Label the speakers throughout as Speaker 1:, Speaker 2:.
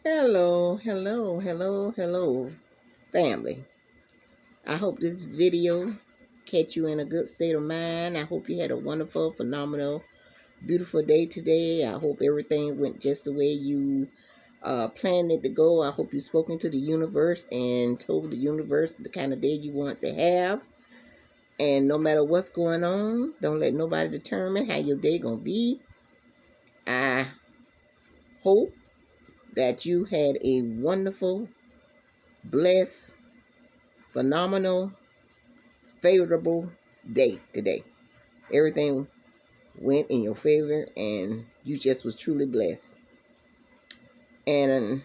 Speaker 1: Hello, hello, hello, hello, family. I hope this video catch you in a good state of mind. I hope you had a wonderful, phenomenal, beautiful day today. I hope everything went just the way you planned it to go. I hope you spoken to the universe and told the universe the kind of day you want to have. And no matter what's going on, don't let nobody determine how your day gonna be. I hope that you had a wonderful, blessed, phenomenal, favorable day today. Everything went in your favor and you just was truly blessed. And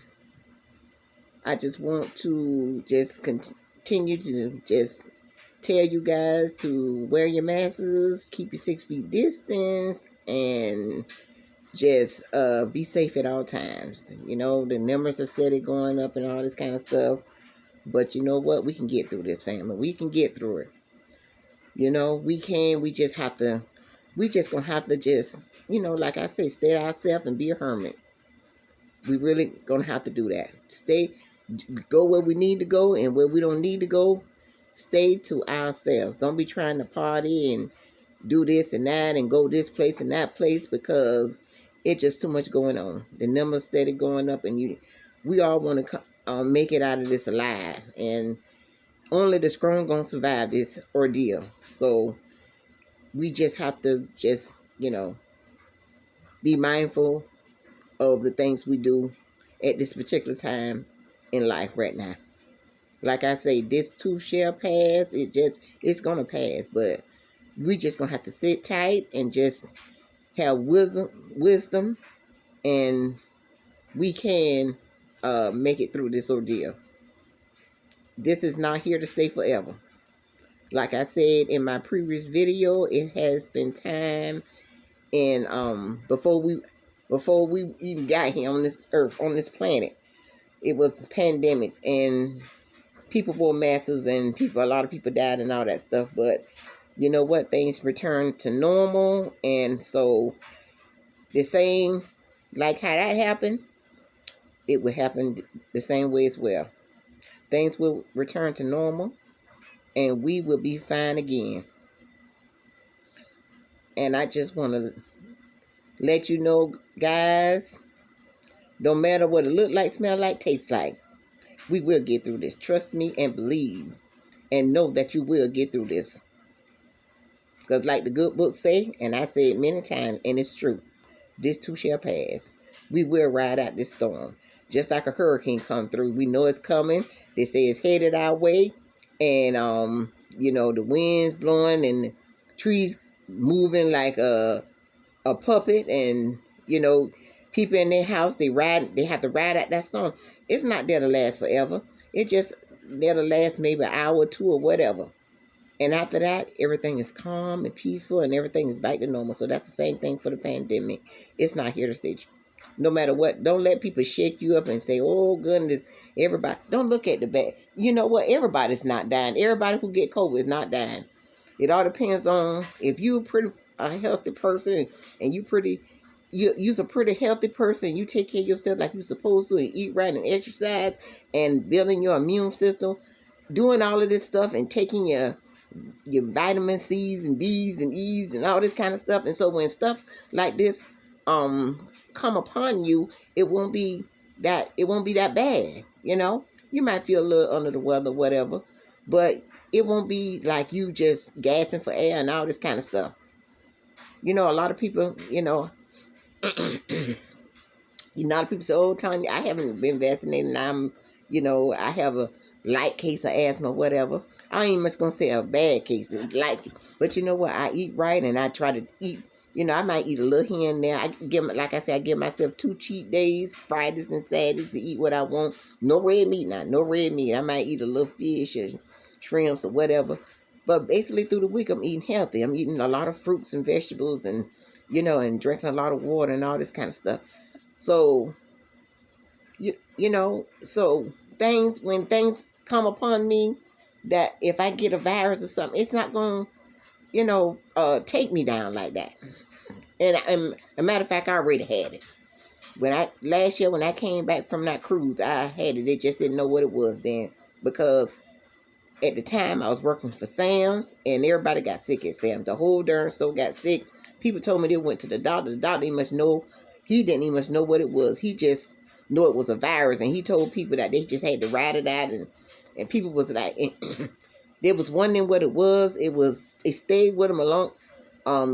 Speaker 1: I just want to just continue to just tell you guys to wear your masks, keep your 6 feet distance, and just be safe at all times. You know, the numbers are steady going up and all this kind of stuff. But you know what? We can get through this, family. We can get through it. You know, we can. We just have to. We just gonna have to just, like I say, stay to ourselves and be a hermit. We really gonna have to do that. Go where we need to go, and where we don't need to go, stay to ourselves. Don't be trying to party and do this and that and go this place and that place, because it's just too much going on. The numbers steady going up, and we all want to make it out of this alive, and only the strong gonna survive this ordeal. So we just have to just, be mindful of the things we do at this particular time in life right now. Like I say, this too shall pass. It's gonna pass, but we just gonna have to sit tight and just have wisdom, and we can make it through this ordeal. This is not here to stay forever. Like I said in my previous video, it has been time, and before we even got here on this earth, on this planet, it was pandemics and people wore masks, and a lot of people died and all that stuff. But you know what? Things returned to normal, and so the same, like how that happened, it would happen the same way as well. Things will return to normal, and we will be fine again. And I just want to let you know, guys, no matter what it look like, smell like, taste like, we will get through this. Trust me and believe, and know that you will get through this. Because like the good book say, and I say it many times, and it's true, this too shall pass. We will ride out this storm. Just like a hurricane come through. We know it's coming. They say it's headed our way. And, the wind's blowing and the trees moving like a puppet. And, people in their house, they have to ride out that storm. It's not there to last forever. It's just there to last maybe an hour or two or whatever. And after that, everything is calm and peaceful and everything is back to normal. So that's the same thing for the pandemic. It's not here to stay. No matter what, don't let people shake you up and say, oh, goodness, everybody. Don't look at the bad. You know what? Everybody's not dying. Everybody who get COVID is not dying. It all depends on if you're a healthy person and you're a pretty healthy person. You take care of yourself like you're supposed to and eat right and exercise and building your immune system, doing all of this stuff and taking your vitamin C's and D's and E's and all this kind of stuff. And so when stuff like this come upon you, it won't be that bad. You might feel a little under the weather, whatever, but it won't be like you just gasping for air and all this kind of stuff. A lot of people, a lot of people say, oh, Tanya, I haven't been vaccinated, and I have a light case of asthma, whatever. I ain't much gonna say a bad case, but you know what? I eat right, and I try to eat. I might eat a little here and there. I give myself 2 cheat days, Fridays and Saturdays, to eat what I want. No red meat now, no red meat. I might eat a little fish or shrimps or whatever. But basically through the week, I'm eating healthy. I'm eating a lot of fruits and vegetables, and and drinking a lot of water and all this kind of stuff. So, so when things come upon me, that if I get a virus or something, it's not going to, take me down like that. And a matter of fact, I already had it. Last year when I came back from that cruise, I had it. They just didn't know what it was then, because at the time I was working for Sam's and everybody got sick at Sam's. The whole darn store got sick. People told me they went to the doctor. The doctor didn't even know. He didn't even know what it was. He just knew it was a virus, and he told people that they just had to ride it out, and people was like, there was wondering what it was. It stayed with them along.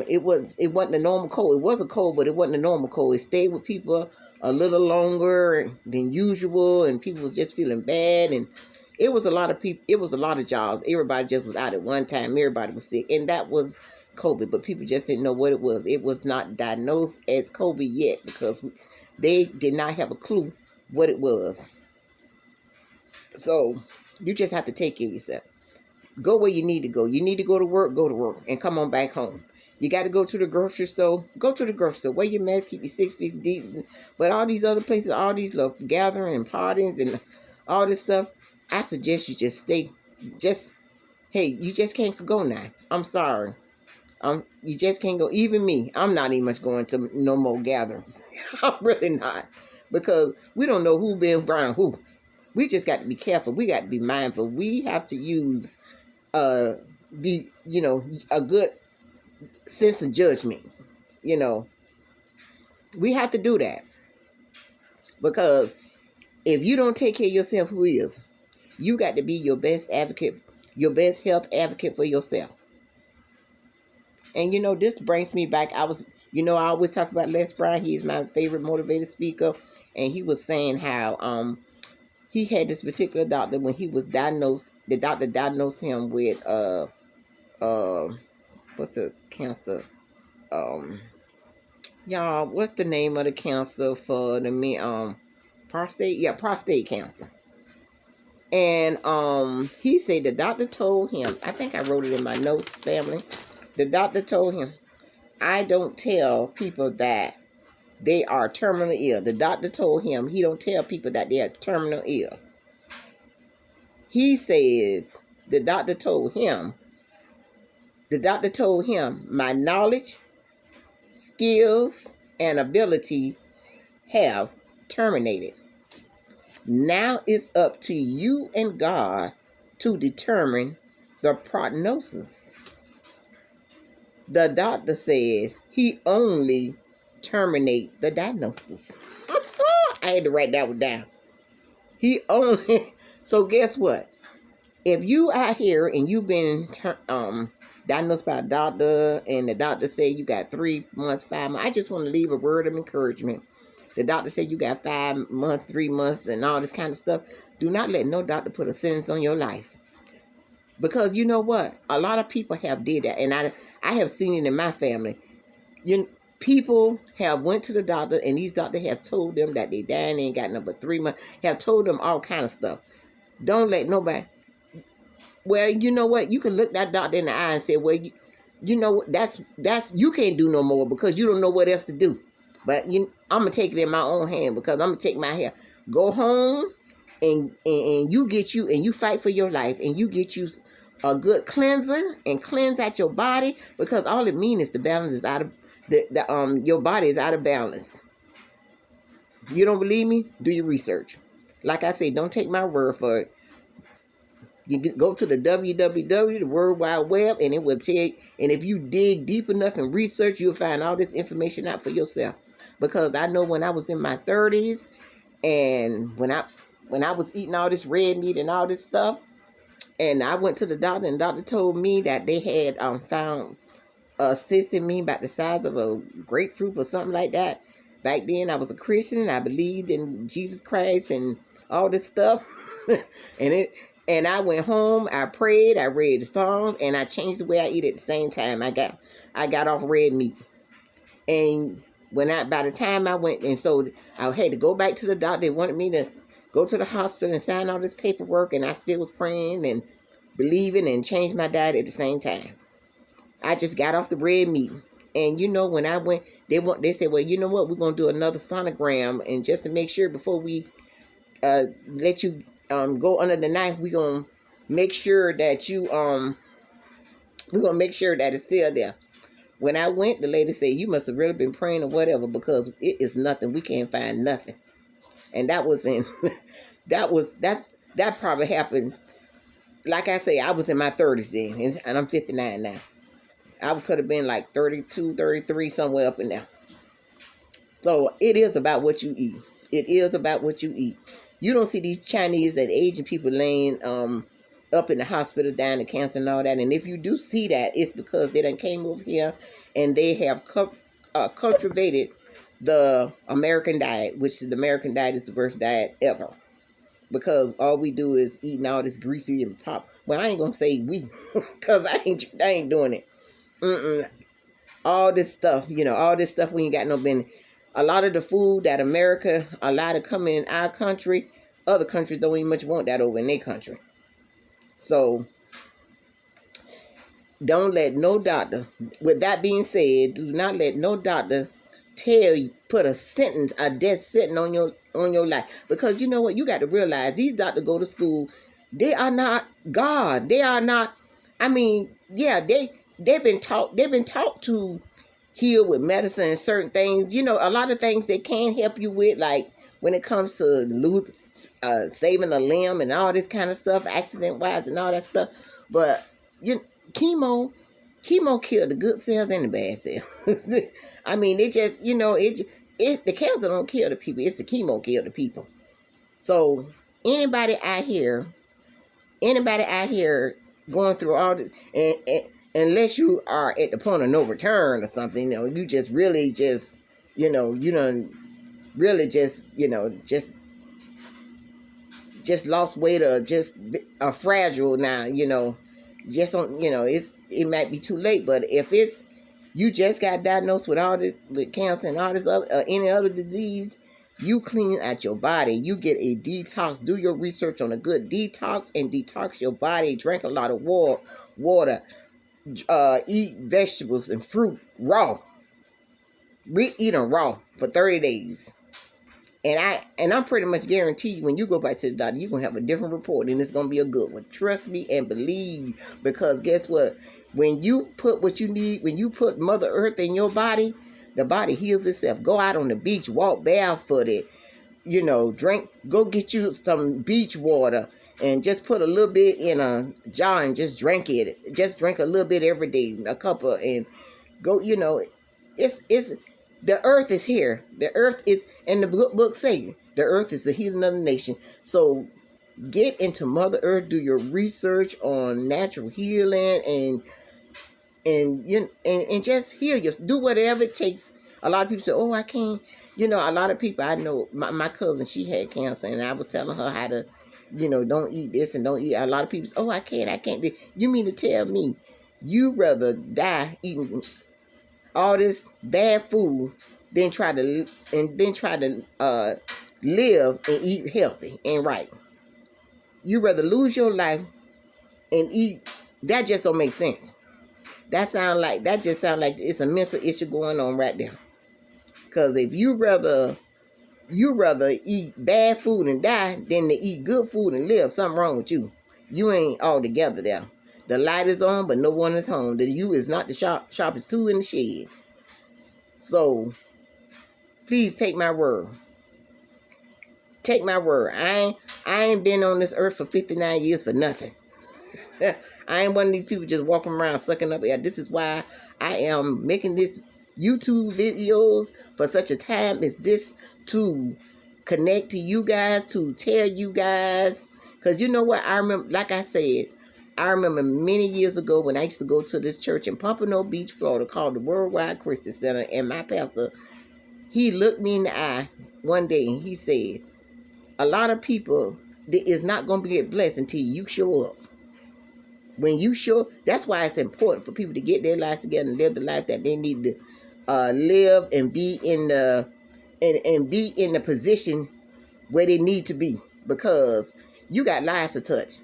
Speaker 1: It wasn't a normal cold. It was a cold, but it wasn't a normal cold. It stayed with people a little longer than usual, and people was just feeling bad, and it was a lot of people. It was a lot of jobs. Everybody just was out at one time. Everybody was sick, and that was COVID. But people just didn't know what it was. It was not diagnosed as COVID yet, because they did not have a clue what it was. So you just have to take care of yourself. Go where you need to go. You need to go to work, and come on back home. You got to go to the grocery store. Go to the grocery store. Wear your mask. Keep your 6 feet deep. But all these other places, all these little gathering and parties and all this stuff, I suggest you just stay. Hey, you just can't go now. I'm sorry. You just can't go. Even me, I'm not even much going to no more gatherings. I'm really not, because we don't know who been around who. We just got to be careful. We got to be mindful. We have to use a good sense of judgment. We have to do that, because if you don't take care of yourself, who is? You got to be your best advocate, your best health advocate for yourself. And this brings me back. I always talk about Les Brown. He's my favorite motivated speaker, and he was saying how he had this particular doctor. When he was diagnosed, the doctor diagnosed him with what's the cancer? Y'all, what's the name of the cancer for the men? Prostate? Yeah, prostate cancer. And he said the doctor told him, I think I wrote it in my notes, family. The doctor told him, I don't tell people that they are terminally ill. The doctor told him he don't tell people that they are terminally ill. He says the doctor told him, my knowledge, skills, and ability have terminated. Now it's up to you and God to determine the prognosis. The doctor said he only terminate the diagnosis. I had to write that one down. So guess what? If you out here and you've been diagnosed by a doctor, and the doctor said you got 3 months, 5 months, I just want to leave a word of encouragement. The doctor said you got 5 months, 3 months, and all this kind of stuff. Do not let no doctor put a sentence on your life. Because you know what? A lot of people have did that. And I have seen it in my family. People have went to the doctor, and these doctors have told them that they dying, they ain't got nothing but 3 months. Have told them all kind of stuff. Don't let nobody. Well, you know what? You can look that doctor in the eye and say, well, you know what? That's you can't do no more, because you don't know what else to do. But I'm going to take it in my own hand, because I'm going to take my hair. Go home and you get you, and you fight for your life, and you get you a good cleanser and cleanse out your body, because all it means is the balance is out of, your body is out of balance. You don't believe me? Do your research. Like I say, don't take my word for it. You go to the www, the World Wide Web, and it will tell you. And if you dig deep enough and research, you'll find all this information out for yourself. Because I know when I was in my 30s, and when I was eating all this red meat and all this stuff, and I went to the doctor, and the doctor told me that they had found a cyst in me about the size of a grapefruit or something like that. Back then, I was a Christian. I believed in Jesus Christ and all this stuff. And I went home, I prayed, I read the Psalms, and I changed the way I eat at the same time. I got off red meat. And by the time I went, and so I had to go back to the doctor. They wanted me to go to the hospital and sign all this paperwork, and I still was praying and believing and changed my diet at the same time. I just got off the red meat. And when I went, they said, well, you know what, we're going to do another sonogram, and just to make sure before we let you go under the knife, we're going to make sure that we're going to make sure that it's still there. When I went, the lady said, you must have really been praying or whatever, because it is nothing. We can't find nothing. And that was in, that probably happened. Like I say, I was in my 30s then, and I'm 59 now. I could have been like 32, 33, somewhere up in there. So it is about what you eat. It is about what you eat. You don't see these Chinese and Asian people laying up in the hospital dying of cancer and all that. And if you do see that, it's because they done came over here and they have cultivated the American diet, which is the American diet is the worst diet ever. Because all we do is eating all this greasy and pop. Well, I ain't gonna say we, cause I ain't doing it. All this stuff, all this stuff we ain't got no business. A lot of the food that America allowed to come in our country, other countries don't even much want that over in their country. So don't let no doctor, with that being said, do not let no doctor put a death sentence on your life. Because you know what? You got to realize these doctors go to school. They are not God. They are not, yeah, they've been taught to heal with medicine and certain things. A lot of things they can help you with, like when it comes to saving a limb and all this kind of stuff, accident-wise and all that stuff. But chemo killed the good cells and the bad cells. It just, the cancer don't kill the people. It's the chemo kill the people. So anybody out here going through all this, and unless you are at the point of no return or something, you just really just, you don't really just lost weight or just are fragile now, just on, it might be too late. But if you just got diagnosed with all this, with cancer and all this other, any other disease, you clean out your body. You get a detox. Do your research on a good detox and detox your body. Drink a lot of water. Eat vegetables and fruit raw. Eat them raw for 30 days. And I'm pretty much guarantee you, when you go back to the doctor, you're going to have a different report, and it's going to be a good one. Trust me and believe, because guess what? When you put what you need, when you put Mother Earth in your body, the body heals itself. Go out on the beach, walk barefooted, go get you some beach water and just put a little bit in a jar and just drink it. Just drink a little bit every day, a couple, and go, it's the earth is here. The earth is, and the book say, the earth is the healing of the nation. So get into Mother Earth, do your research on natural healing, and just heal yourself. Do whatever it takes. A lot of people say, oh, I can't. A lot of people, I know, my cousin, she had cancer, and I was telling her how to, don't eat this and don't eat. A lot of people say, oh, I can't. You mean to tell me you rather die eating all this bad food than try to live and eat healthy and right? You rather lose your life and eat. That just don't make sense. That just sound like it's a mental issue going on right there. Because if you rather eat bad food and die than to eat good food and live, something wrong with you. You ain't all together there. The light is on, but no one is home. The you is not the sharpest tool in the shed. So please take my word. Take my word. I ain't been on this earth for 59 years for nothing. I ain't one of these people just walking around sucking up air. This is why I am making this YouTube videos for such a time as this, to connect to you guys, to tell you guys. Because you know what? I remember, like I said, I remember many years ago when I used to go to this church in Pompano Beach, Florida, called the Worldwide Christian Center, and my pastor, he looked me in the eye one day and he said, a lot of people is not going to get blessed until you show up. When you show, that's why it's important for people to get their lives together and live the life that they need to live, and be in the be in the position where they need to be, because you got lives to touch,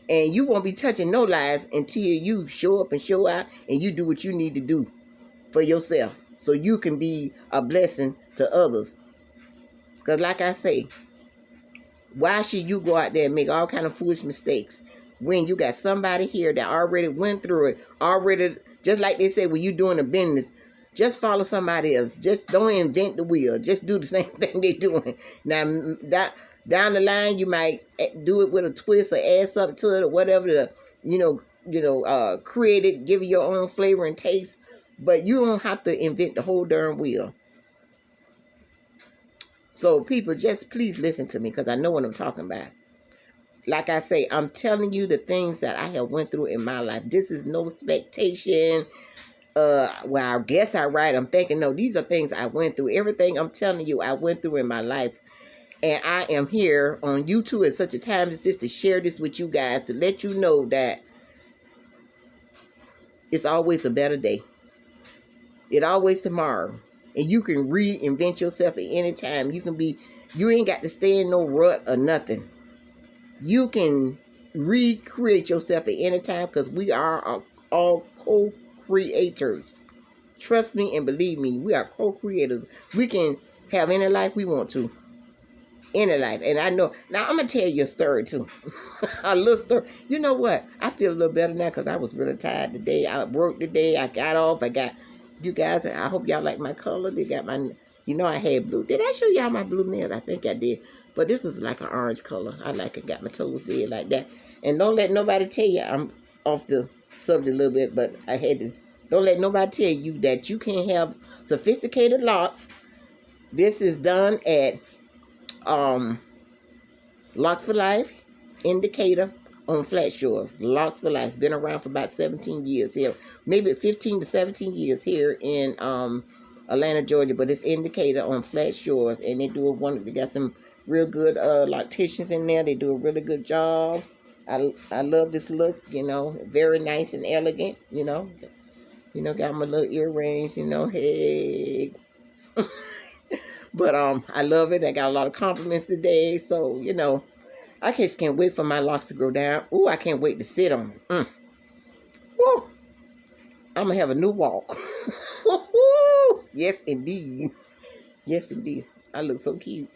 Speaker 1: and you won't be touching no lives until you show up and show out, and you do what you need to do for yourself, so you can be a blessing to others. Because like I say, why should you go out there and make all kind of foolish mistakes when you got somebody here that already went through it, already, just like they say when you're doing a business, just follow somebody else. Just don't invent the wheel. Just do the same thing they're doing. Now, that down the line, you might do it with a twist or add something to it or whatever to, create it, give it your own flavor and taste. But you don't have to invent the whole darn wheel. So people, just please listen to me because I know what I'm talking about. Like I say, I'm telling you the things that I have went through in my life. This is no expectation. Well, I guess I write. I'm thinking, no, these are things I went through. Everything I'm telling you I went through in my life. And I am here on YouTube at such a time as this to share this with you guys, to let you know that it's always a better day. It's always tomorrow. And you can reinvent yourself at any time. You ain't got to stay in no rut or nothing. You can recreate yourself at any time because we are all co-creators. Trust me and believe me, we are co-creators. We can have any life we want to. Any life. And I know, now I'm going to tell you a story too. A little story. You know what? I feel a little better now because I was really tired today. I worked today. I got off. I got, you guys, I hope y'all like my color. They got my, I had blue. Did I show y'all my blue nails? I think I did. But this is like an orange color. I like it. Got my toes did like that. And don't let nobody tell you, I'm off the subject a little bit, but I had to, don't let nobody tell you that you can't have sophisticated locks. This is done at Locks for Life, Indicator on Flat Shores. Locks for Life. It's been around for about 17 years here. Maybe 15 to 17 years here in Atlanta, Georgia. But it's Indicator on Flat Shores. And they got some real good locticians in there. They do a really good job. I love this look, very nice and elegant, got my little earrings, hey. But I love it. I got a lot of compliments today. So, I just can't wait for my locks to grow down. Ooh, I can't wait to sit on them. Woo. I'm going to have a new walk. Yes, indeed. Yes, indeed. I look so cute.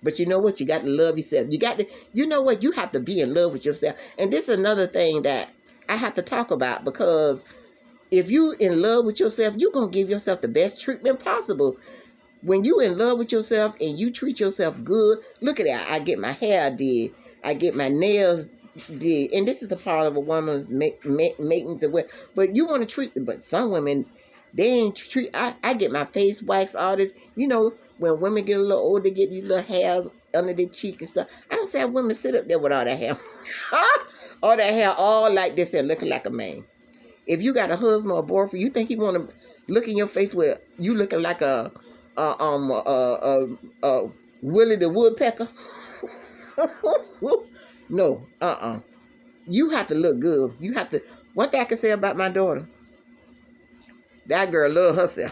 Speaker 1: But you know what? You got to love yourself. You got to, you have to be in love with yourself. And this is another thing that I have to talk about, because if you in love with yourself, you're going to give yourself the best treatment possible. When you in love with yourself and you treat yourself good, look at that. I get my hair did. I get my nails did. And this is a part of a woman's maintenance. But you want to treat, but some women, they ain't treat. I get my face waxed, all this. When women get a little older, they get these little hairs under their cheek and stuff. I don't say women sit up there with all that hair. All that hair all like this and looking like a man. If you got a husband or a boyfriend, you think he want to look in your face with you looking like a Willie the Woodpecker? No, You have to look good. You have to. One thing I can say about my daughter, that girl love herself.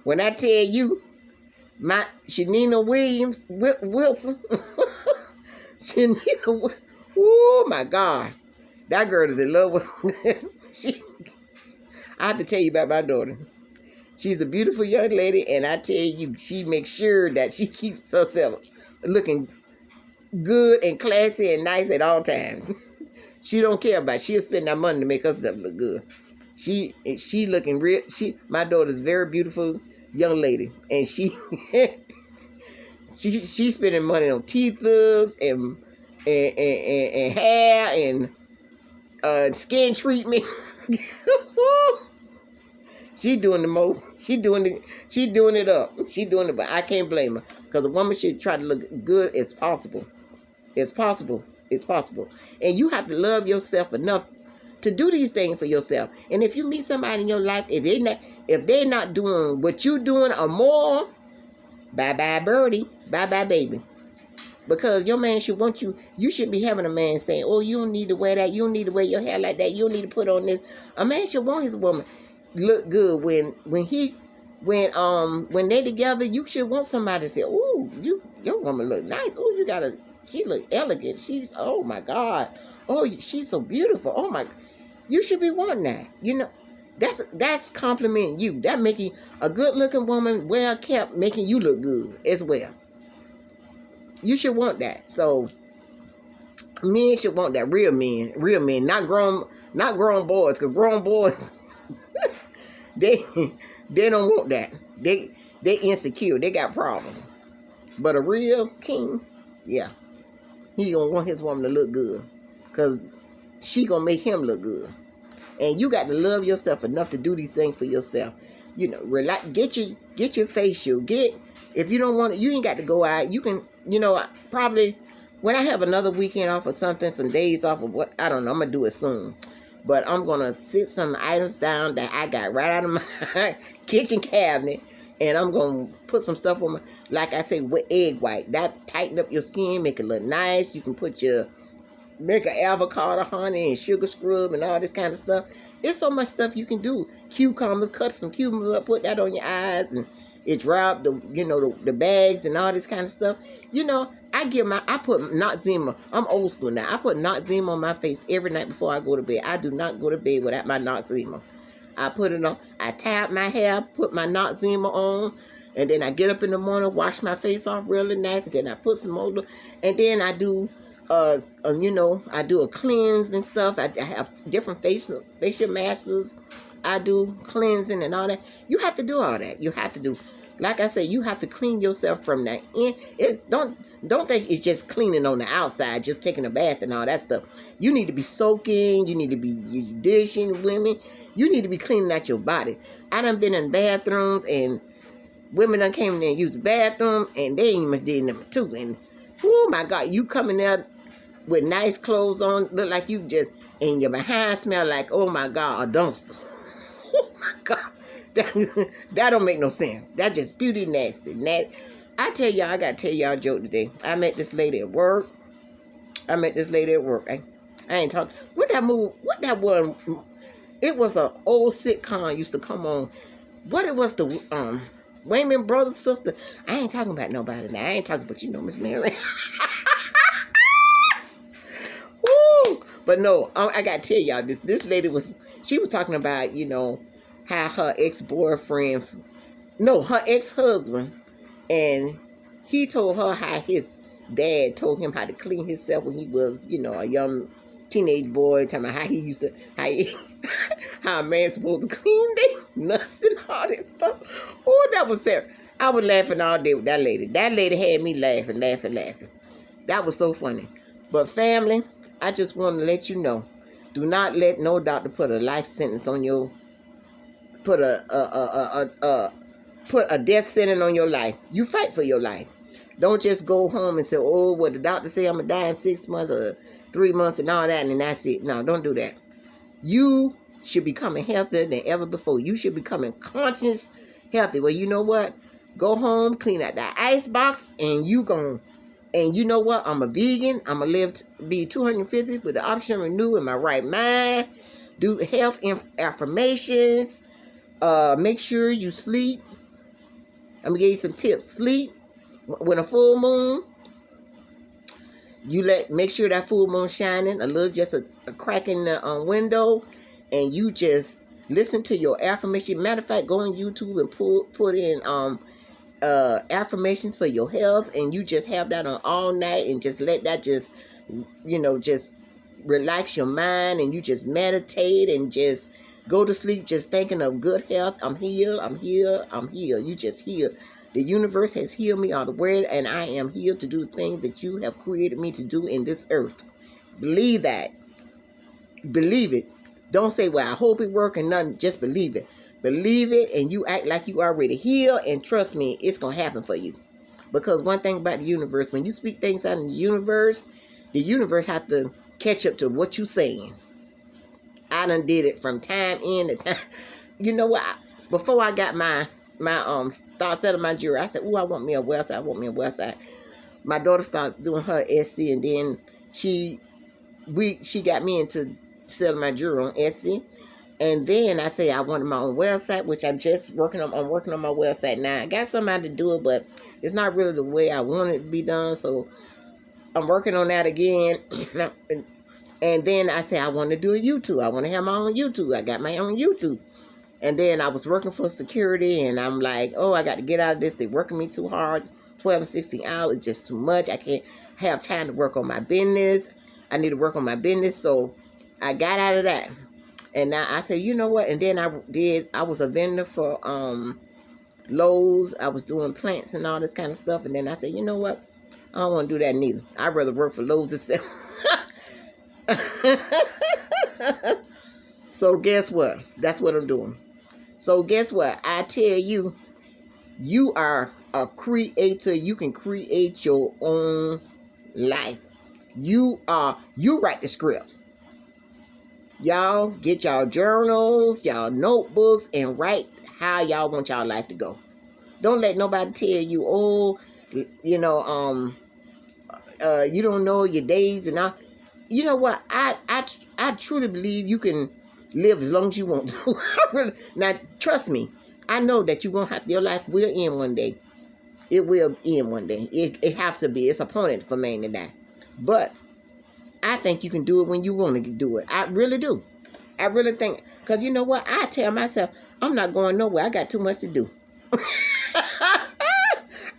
Speaker 1: When I tell you, my Shanina Wilson, Shanina, oh my God, that girl is in love with. I have to tell you about my daughter. She's a beautiful young lady, and I tell you, she makes sure that she keeps herself looking good and classy and nice at all times. She don't care about it. She'll spend that money to make herself look good. She looking real. My daughter's a very beautiful young lady, and she's spending money on teethers and hair and skin treatment. She doing the most. She doing it up. She doing it, but I can't blame her, because a woman should try to look good as possible. It's possible. It's possible. And you have to love yourself enough to do these things for yourself. And if you meet somebody in your life, if they're not doing what you're doing or more, bye-bye birdie, bye-bye baby. Because your man should want you. You shouldn't be having a man saying, oh, you don't need to wear that. You don't need to wear your hair like that. You don't need to put on this. A man should want his woman look good when they together. You should want somebody to say, oh, your woman look nice. Oh, she look elegant. Oh my God. Oh, she's so beautiful. Oh my, you should be wanting that. That's complimenting you. That making a good looking woman, well kept, making you look good as well. You should want that. So Men should want that. Real men, not grown boys. Cause grown boys, they don't want that. They insecure. They got problems. But a real king, yeah, he gonna want his woman to look good, cause she gonna make him look good. And you got to love yourself enough to do these things for yourself. You know, relax. Get your facial. If you don't want it, you ain't got to go out. You can, probably when I have another weekend off or something, some days off of what, I don't know. I'm gonna do it soon. But I'm gonna sit some items down that I got right out of my kitchen cabinet, and I'm gonna put some stuff on my, like I say, with egg white. That tighten up your skin, make it look nice. You can make an avocado honey and sugar scrub and all this kind of stuff. There's so much stuff you can do. Cucumbers, cut some cucumbers up, put that on your eyes, and it dry up the bags and all this kind of stuff. I put Noxzema. I'm old school now. I put Noxzema on my face every night before I go to bed. I do not go to bed without my Noxzema. I put it on. I tie up my hair, put my Noxzema on, and then I get up in the morning, wash my face off really nice, and then I put some more, and then I do I do a cleanse and stuff. I have different facial masks. I do cleansing and all that. You have to do all that. You have to do, like I say, you have to clean yourself from the in. Don't think it's just cleaning on the outside, just taking a bath and all that stuff. You need to be soaking. You need to be dishing, women. You need to be cleaning out your body. I done been in bathrooms and women done came in there and used the bathroom, and they ain't even did number two. And oh my God, you coming there with nice clothes on, look like you just, and your behind smell like, oh my God, a dumpster. Oh my God, that don't make no sense. That's just beauty nasty. I tell y'all, I gotta tell y'all a joke today. I met this lady at work. I ain't talking. What that one? It was an old sitcom used to come on. What it was, the Wayman Brothers sister. I ain't talking about nobody now. I ain't talking about Miss Mary. Woo! But no, I gotta tell y'all, this lady was talking about, how her ex-boyfriend, no, her ex-husband, and he told her how his dad told him how to clean himself when he was, a young teenage boy, talking about how he used to, how a man's supposed to clean their nuts and all that stuff. Oh, that was Sarah. I was laughing all day with that lady. That lady had me laughing. That was so funny. But family, I just want to let you know, do not let no doctor put a life sentence on your, put a death sentence on your life. You fight for your life. Don't just go home and say, oh, well, the doctor say I'm going to die in 6 months or 3 months and all that, and that's it. No, don't do that. You should be becoming healthier than ever before. You should be becoming conscious, healthy. Well, you know what? Go home, clean out that ice box, and you know what? I'm a vegan. I'm going to live be 250 with the option renew in my right mind. Do health affirmations. Make sure you sleep. I'm going to give you some tips. Sleep. When a full moon, make sure that full moon shining a little, just a crack in the window, and you just listen to your affirmation. Matter of fact, go on YouTube and put in affirmations for your health, and you just have that on all night, and just let that just relax your mind, and you just meditate and just go to sleep just thinking of good health. I'm healed. You just heal. The universe has healed me all the way, and I am here to do the things that you have created me to do in this earth. Believe that. Believe it. Don't say, well, I hope it works and nothing. Just believe it. Believe it, and you act like you already healed, and trust me, it's going to happen for you. Because one thing about the universe, when you speak things out in the universe has to catch up to what you're saying. I done did it from time in to time. You know what? Before I got my start selling my jewelry, I said, oh, I want me a website. My daughter starts doing her Etsy, and then she got me into selling my jewelry on Etsy. And then I say I wanted my own website, which I'm just working on. I'm working on my website now. I got somebody to do it, but it's not really the way I want it to be done. So I'm working on that again. And then I say I want to do a YouTube. I want to have my own YouTube. I got my own YouTube. And then I was working for security, and I'm like, oh, I got to get out of this. They're working me too hard. 12 and 16 hours is just too much. I can't have time to work on my business. I need to work on my business. So I got out of that. And now I said, you know what? And then I was a vendor for Lowe's. I was doing plants and all this kind of stuff. And then I said, you know what? I don't want to do that neither. I'd rather work for Lowe's itself. So guess what? That's what I'm doing. So guess what? I tell you, you are a creator. You can create your own life. You write the script. Y'all get y'all journals, y'all notebooks, and write how y'all want y'all life to go. Don't let nobody tell you, oh, you know, you don't know your days and all. You know what? I truly believe you can live as long as you want to. Now, trust me. I know that you're gonna have your life will end one day. It will end one day. It has to be. It's appointed for man to die. But I think you can do it when you want to do it. I really do. I really think, because you know what? I tell myself, I'm not going nowhere. I got too much to do.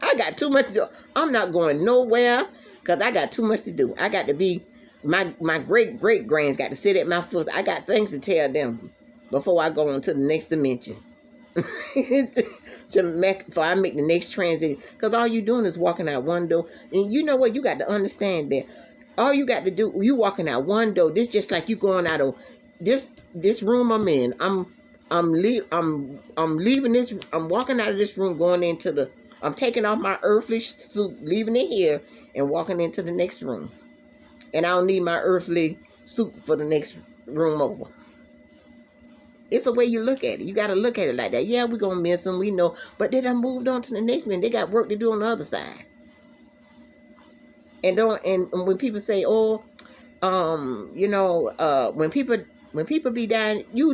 Speaker 1: I got too much to do. I'm not going nowhere because I got too much to do. I got to be, my great-great-grands got to sit at my foot. I got things to tell them before I go on to the next dimension. Before I make the next transition. Because all you're doing is walking out one door. And you know what? You got to understand that. All you got to do, you walking out one door. This just like you going out of this room I'm in. I'm leaving this. I'm walking out of this room, going into the. I'm taking off my earthly suit, leaving it here, and walking into the next room. And I don't need my earthly suit for the next room over. It's the way you look at it. You got to look at it like that. Yeah, we're gonna miss them. We know, but they done moved on to the next man. They got work to do on the other side. And when people say, oh, you know, when people be dying, you